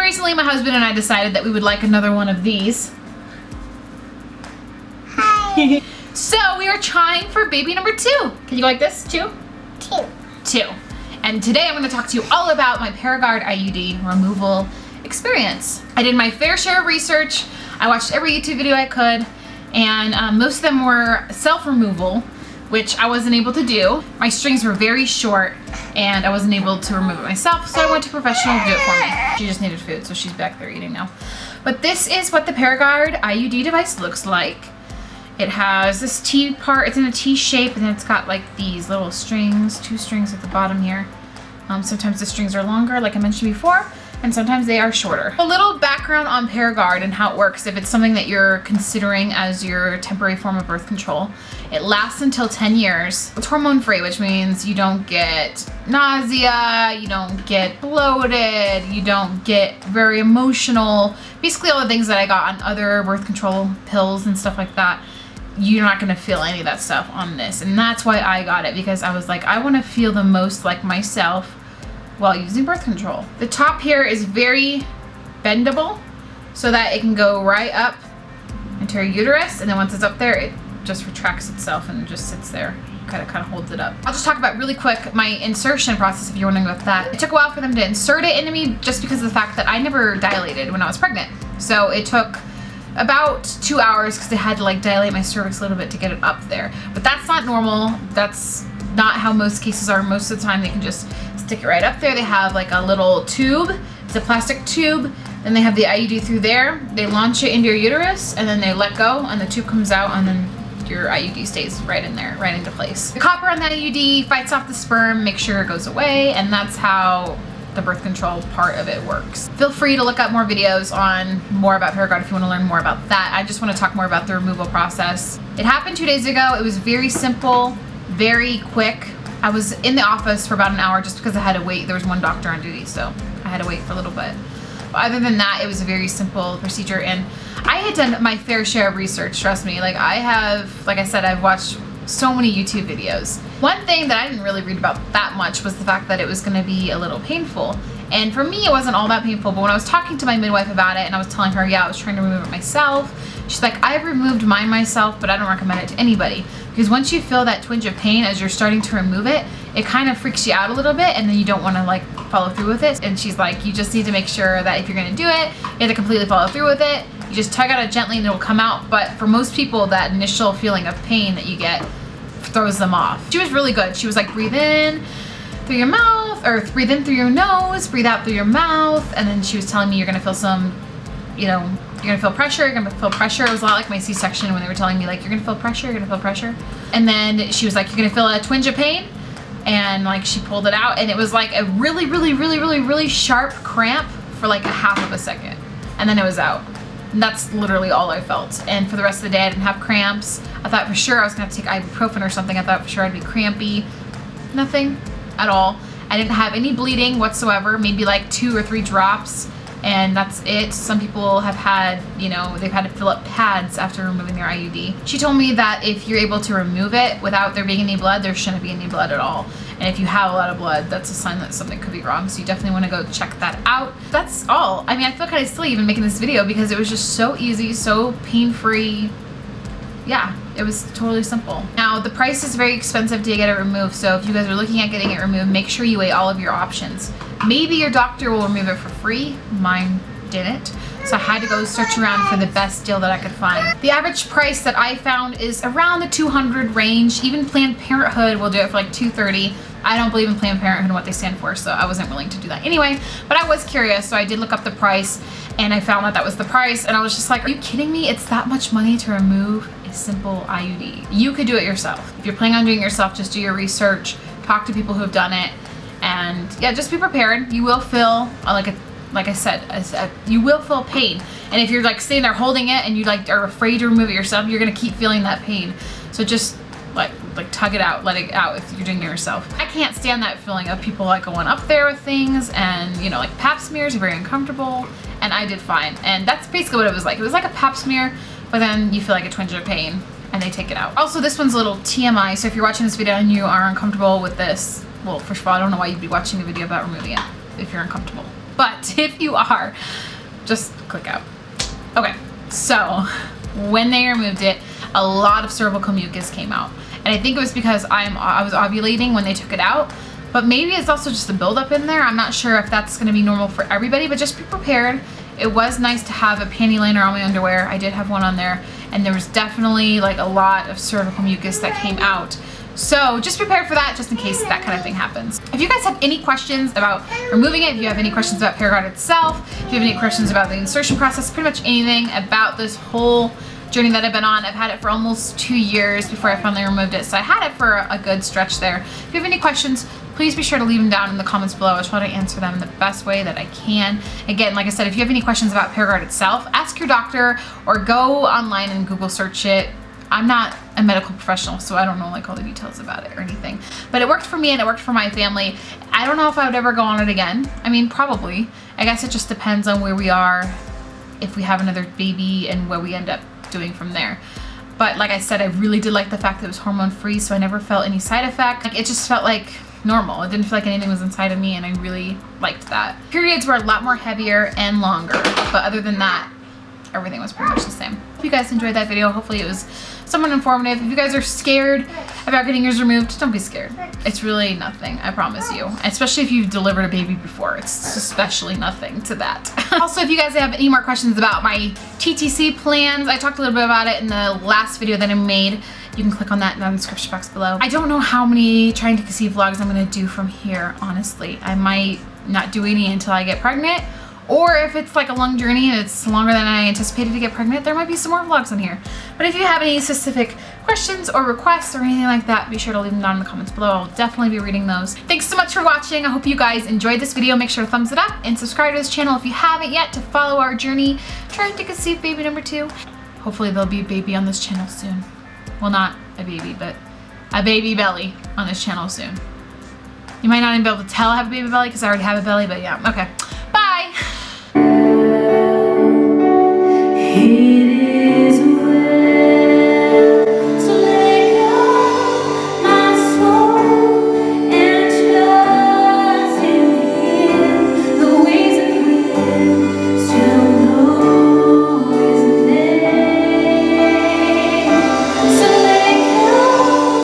recently my husband and I decided that we would like another one of these. Hi. So we are trying for baby number 2. Can you go like this? 2? 2. And today I'm going to talk to you all about my Paragard IUD removal experience. I did my fair share of research. I watched every YouTube video I could, and most of them were self-removal, which I wasn't able to do. My strings were very short and I wasn't able to remove it myself, so I went to a professional to do it for me. She just needed food, so she's back there eating now. But this is what the Paragard IUD device looks like. It has this T part, it's in a T shape, and then it's got like these little strings, 2 strings at the bottom here. Sometimes the strings are longer, like I mentioned before, and sometimes they are shorter. A little background on Paragard and how it works if it's something that you're considering as your temporary form of birth control. It lasts until 10 years. It's hormone-free, which means you don't get nausea, you don't get bloated, you don't get very emotional. Basically all the things that I got on other birth control pills and stuff like that. You're not gonna feel any of that stuff on this. And that's why I got it, because I was like, I wanna feel the most like myself while using birth control. The top here is very bendable so that it can go right up into your uterus, and then once it's up there, it just retracts itself and just sits there. Kind of holds it up. I'll just talk about really quick my insertion process if you're wondering about that. It took a while for them to insert it into me just because of the fact that I never dilated when I was pregnant. So it took about 2 hours because they had to like dilate my cervix a little bit to get it up there. But that's not normal. That's not how most cases are. Most of the time they can just stick it right up there. They have like a little tube. It's a plastic tube. Then they have the IUD through there. They launch it into your uterus and then they let go and the tube comes out and then your IUD stays right in there, right into place. The copper on the IUD fights off the sperm, makes sure it goes away, and that's how the birth control part of it works. Feel free to look up more videos on more about Paragard if you want to learn more about that. I just want to talk more about the removal process. It happened 2 days ago. It was very simple, very quick. I was in the office for about an hour just because I had to wait. There was one doctor on duty, so I had to wait for a little bit. But other than that, it was a very simple procedure, and I had done my fair share of research, trust me. Like I said, I've watched so many YouTube videos. One thing that I didn't really read about that much was the fact that it was gonna be a little painful. And for me, it wasn't all that painful, but when I was talking to my midwife about it and I was telling her, yeah, I was trying to remove it myself, she's like, I've removed mine myself, but I don't recommend it to anybody. Because once you feel that twinge of pain as you're starting to remove it, it kind of freaks you out a little bit, and then you don't wanna like follow through with it. And she's like, you just need to make sure that if you're gonna do it, you have to completely follow through with it. You just tug at it gently and it'll come out. But for most people, that initial feeling of pain that you get throws them off. She was really good. She was like, breathe in through your mouth, or breathe in through your nose, breathe out through your mouth. And then she was telling me you're gonna feel some, you're gonna feel pressure, you're gonna feel pressure. It was a lot like my C-section when they were telling me like, you're gonna feel pressure, you're gonna feel pressure. And then she was like, you're gonna feel a twinge of pain. And like she pulled it out, and it was like a really sharp cramp for like a half of a second. And then it was out. And that's literally all I felt. And for the rest of the day, I didn't have cramps. I thought for sure I was gonna have to take ibuprofen or something. I thought for sure I'd be crampy. Nothing at all. I didn't have any bleeding whatsoever, maybe like 2 or 3 drops, and that's it. Some people have had, they've had to fill up pads after removing their IUD. She told me that if you're able to remove it without there being any blood, there shouldn't be any blood at all. And if you have a lot of blood, that's a sign that something could be wrong. So you definitely want to go check that out. That's all. I mean, I feel kind of silly even making this video because it was just so easy, so pain-free. Yeah, it was totally simple. Now, the price is very expensive to get it removed. So if you guys are looking at getting it removed, make sure you weigh all of your options. Maybe your doctor will remove it for free. Mine didn't. So I had to go search around for the best deal that I could find. The average price that I found is around the $200 range. Even Planned Parenthood will do it for like $230. I don't believe in Planned Parenthood and what they stand for, so I wasn't willing to do that anyway. But I was curious, so I did look up the price, and I found that was the price, and I was just like, are you kidding me? It's that much money to remove a simple IUD. You could do it yourself. If you're planning on doing it yourself, just do your research, talk to people who have done it, and yeah, just be prepared. You will feel like I said, you will feel pain. And if you're like sitting there holding it and you like are afraid to remove it yourself, you're gonna keep feeling that pain. So just like tug it out, let it out if you're doing it yourself. I can't stand that feeling of people like going up there with things, and like pap smears are very uncomfortable, and I did fine. And that's basically what it was like. It was like a pap smear, but then you feel like a twinge of pain and they take it out. Also, this one's a little TMI, so if you're watching this video and you are uncomfortable with this, well, first of all, I don't know why you'd be watching a video about removing it if you're uncomfortable. but if you are, just click out. Okay, so when they removed it, a lot of cervical mucus came out. And I think it was because I was ovulating when they took it out, but maybe it's also just a buildup in there. I'm not sure if that's gonna be normal for everybody, but just be prepared. It was nice to have a panty liner on my underwear. I did have one on there, and there was definitely like a lot of cervical mucus that came out. So just prepare for that just in case that kind of thing happens. If you guys have any questions about removing it, if you have any questions about Paragard itself, if you have any questions about the insertion process, pretty much anything about this whole journey that I've been on. I've had it for almost 2 years before I finally removed it, so I had it for a good stretch there. If you have any questions, please be sure to leave them down in the comments below. I try to answer them in the best way that I can. Again, like I said, if you have any questions about Paragard itself, ask your doctor or go online and Google search it. I'm not a medical professional, so I don't know like all the details about it or anything. But it worked for me and it worked for my family. I don't know if I would ever go on it again. I mean, probably. I guess it just depends on where we are, if we have another baby, and what we end up doing from there. But like I said, I really did like the fact that it was hormone free, so I never felt any side effect. Like, it just felt like normal. It didn't feel like anything was inside of me, and I really liked that. Periods were a lot more heavier and longer, but other than that, everything was pretty much the same. Hope you guys enjoyed that video. Hopefully it was somewhat informative. If you guys are scared about getting yours removed, don't be scared. It's really nothing, I promise you. Especially if you've delivered a baby before, it's especially nothing to that. Also, if you guys have any more questions about my TTC plans, I talked a little bit about it in the last video that I made. You can click on that in the description box below. I don't know how many trying to conceive vlogs I'm gonna do from here, honestly. I might not do any until I get pregnant, or if it's like a long journey and it's longer than I anticipated to get pregnant, there might be some more vlogs on here. But if you have any specific questions or requests or anything like that, be sure to leave them down in the comments below. I'll definitely be reading those. Thanks so much for watching. I hope you guys enjoyed this video. Make sure to thumbs it up and subscribe to this channel if you haven't yet, to follow our journey trying to conceive baby number 2. Hopefully there'll be a baby on this channel soon. Well, not a baby, but a baby belly on this channel soon. You might not even be able to tell I have a baby belly because I already have a belly, but yeah, okay. Bye. Ways of